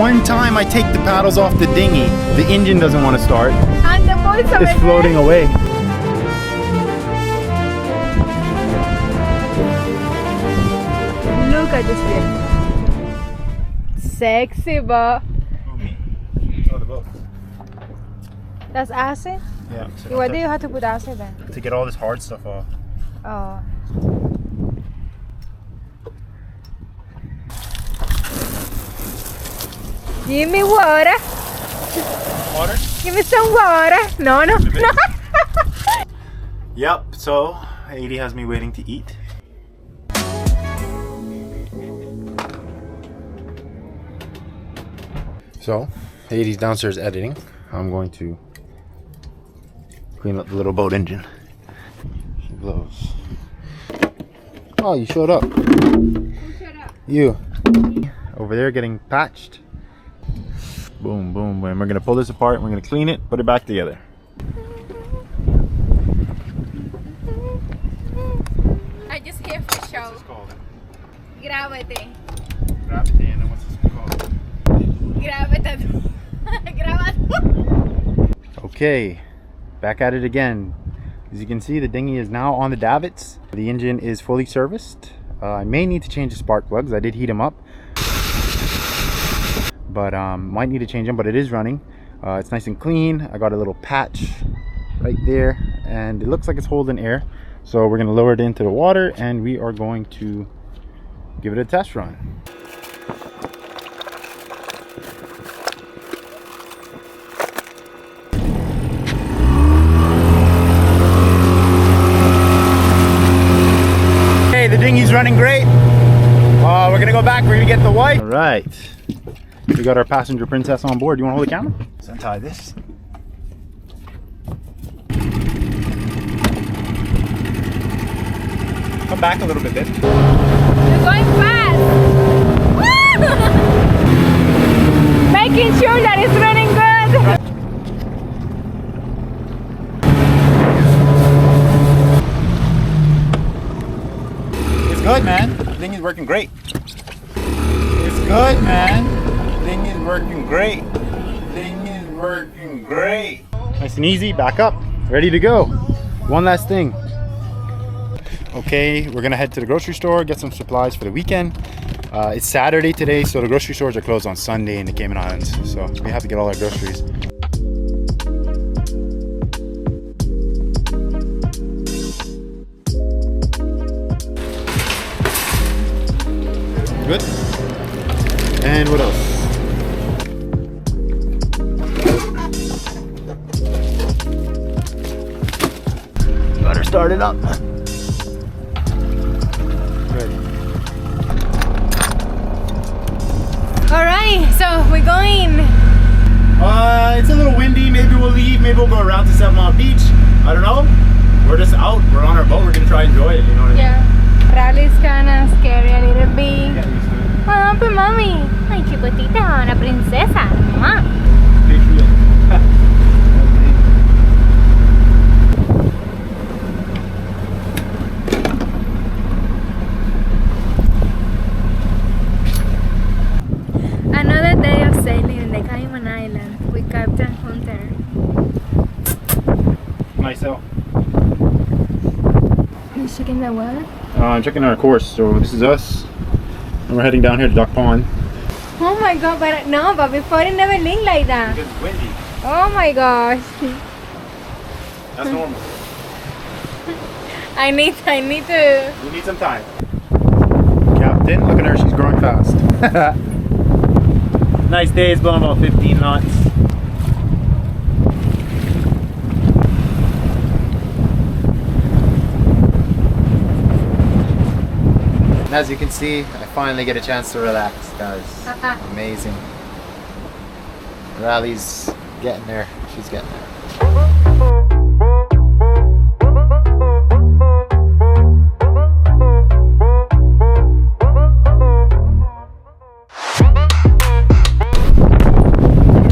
one time I take the paddles off the dinghy, the engine doesn't want to start. It's floating away. Look at this thing. Sexy, but Oh, the boat. that's acid? Yeah. Why do you have to put acid then? To get all this hard stuff off. Oh. Give me water. Water? Give me some water. No, no, no. Yep, so 80 has me waiting to eat. So, 80's downstairs editing. I'm going to clean up the little boat engine. She blows. Oh, you showed up. Who shut up? You. Over there getting patched. Boom, boom, boom. We're gonna pull this apart, we're gonna clean it, put it back together. I just here for show. What's this called? Gravity. Gravity, and then what's this called? Gravity. Gravity. Okay, back at it again. As you can see, the dinghy is now on the davits. The engine is fully serviced. I may need to change the spark plugs. I did heat them up, but might need to change them, but it is running. It's nice and clean. I got a little patch right there, and it looks like it's holding air. So we're gonna lower it into the water, and we are going to give it a test run. The dinghy's running great. We're gonna go back, we're gonna get the white. All right, we got our passenger princess on board. You wanna hold the camera? Let's untie this. Come back a little bit, babe. You're going fast. Making sure that it's running good. Good, man. The thing is working great. It's good, man. The thing is working great. The thing is working great. Nice and easy. Back up. Ready to go. One last thing. Okay, we're gonna head to the grocery store, get some supplies for the weekend. It's Saturday today, so the grocery stores are closed on Sunday in the Cayman Islands. So we have to get all our groceries. Good. And what else? Got her started up. Good. All right, so we're going. It's a little windy. Maybe we'll leave. Maybe we'll go around to 7 Mile Beach. I don't know. We're just out. We're on our boat. We're gonna try and enjoy it. You know what I mean? Yeah. Rally's kinda scary a little bit. Get used to it. Oh, but mommy. Ay, chiquitita, una princesa. Mamá. Another day of sailing in the Cayman Islands with Captain Hunter. Nice out. You checking the weather? I'm checking our course. So this is us. And we're heading down here to Duck Pond. Oh my god, but no, but before it never leaked like that. Because it's windy. Oh my gosh. That's normal. I need to. We need some time. Captain, look at her. She's growing fast. Nice day. It's blowing about 15 knots. As you can see, I finally get a chance to relax, guys. Amazing. Rally's getting there. She's getting there.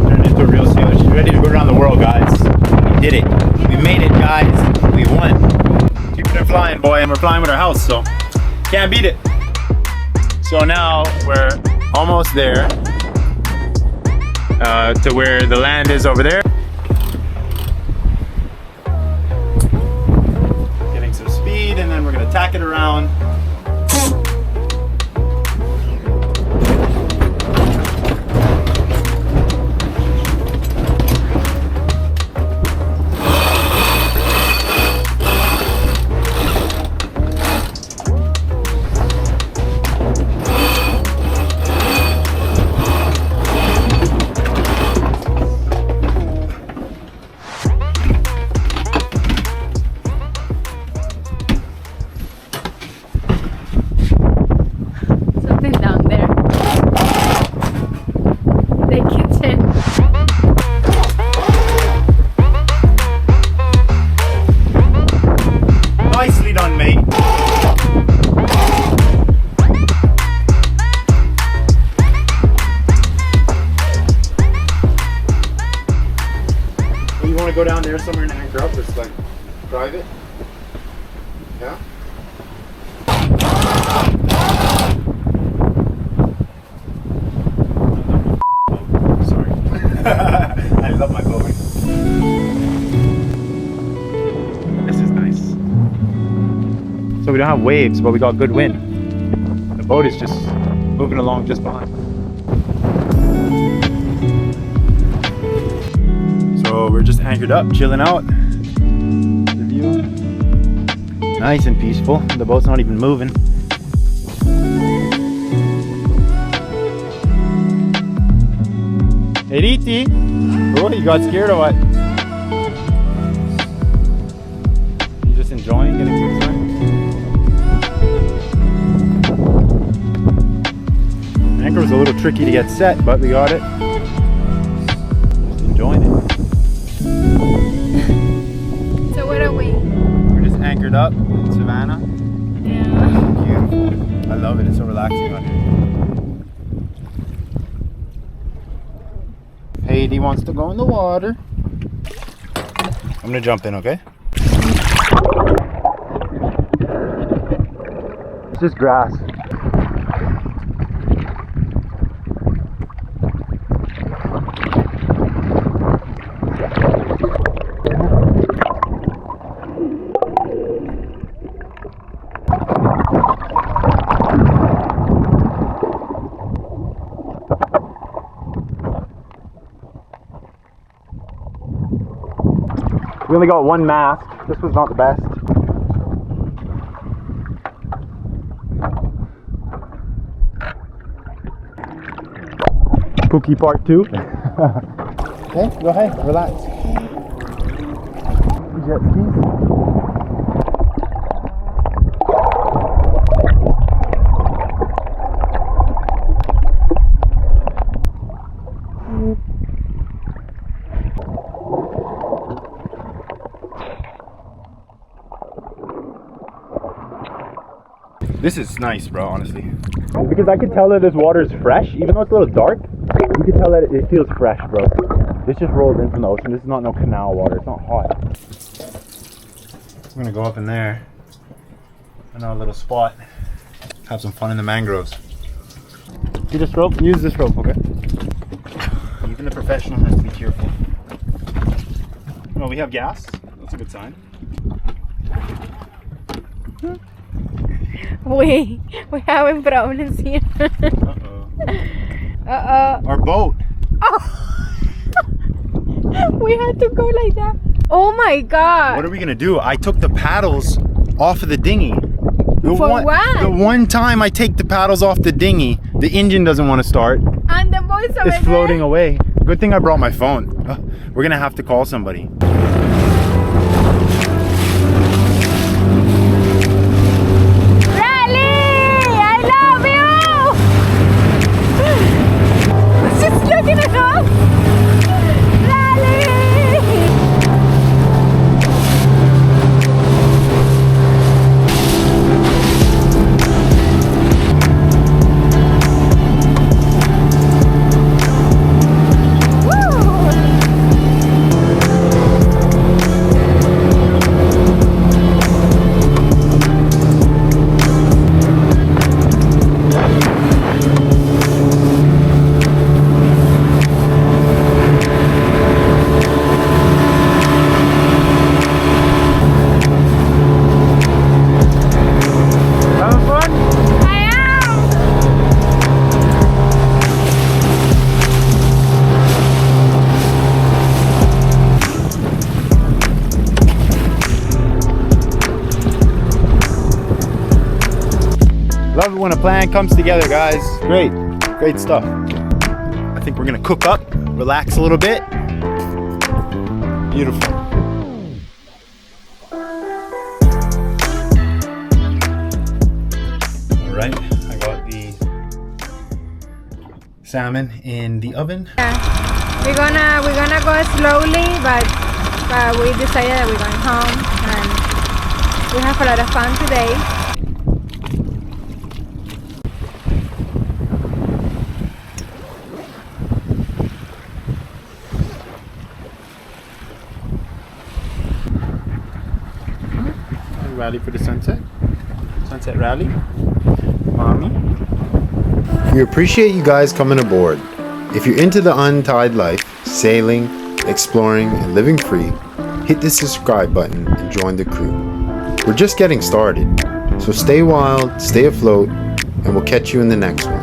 Turned into a real sailor. She's ready to go around the world, guys. We did it. We made it, guys. We won. Keeping her flying, boy, and we're flying with our house, so can't beat it. So now we're almost there. to where the land is over there. Getting some speed, and then we're gonna tack it around. Go down there somewhere and anchor up, just like drive it. Yeah. Sorry. I love my boat. This is nice. So we don't have waves, but we got good wind. The boat is just moving along just fine. So we're just anchored up, chilling out. The view, nice and peaceful. The boat's not even moving. Hey, Riti. Oh, you got scared or what? You just enjoying getting some sun? The anchor was a little tricky to get set, but we got it. Just enjoying it. So what are we? We're just anchored up in Savannah. Yeah. Beautiful. I love it. It's so relaxing on here. Heidi wants to go in the water. I'm gonna jump in, okay? It's just grass. We only got one mast. This was not the best. Pookie part 2. Okay, go ahead, relax. Jet skis. This is nice, bro, honestly. Because I could tell that this water is fresh, even though it's a little dark. You can tell that it feels fresh, bro. This just rolled in from the ocean. This is not no canal water. It's not hot. I'm gonna go up in there. In our little spot. Have some fun in the mangroves. See this rope? Use this rope, okay? Even the professional has to be careful. Oh, we have gas. That's a good sign. We're having problems here. Uh-oh. Our boat. Oh. We had to go like that. Oh my god. What are we gonna do? I took the paddles off of the dinghy. For what? The one time I take the paddles off the dinghy, the engine doesn't want to start. And the boat's over It's floating away. Good thing I brought my phone. We're gonna have to call somebody. when a plan comes together, guys. Great stuff. I think we're gonna cook up, relax a little bit. Beautiful. All right, I got the salmon in the oven. Yeah. We're gonna go slowly, but we decided that we're going home and we have a lot of fun today. Rally for the sunset rally, mommy. We appreciate you guys coming aboard. If you're into the untied life, sailing, exploring, and living free, hit the subscribe button and join the crew. We're just getting started, so stay wild, stay afloat, and we'll catch you in the next one.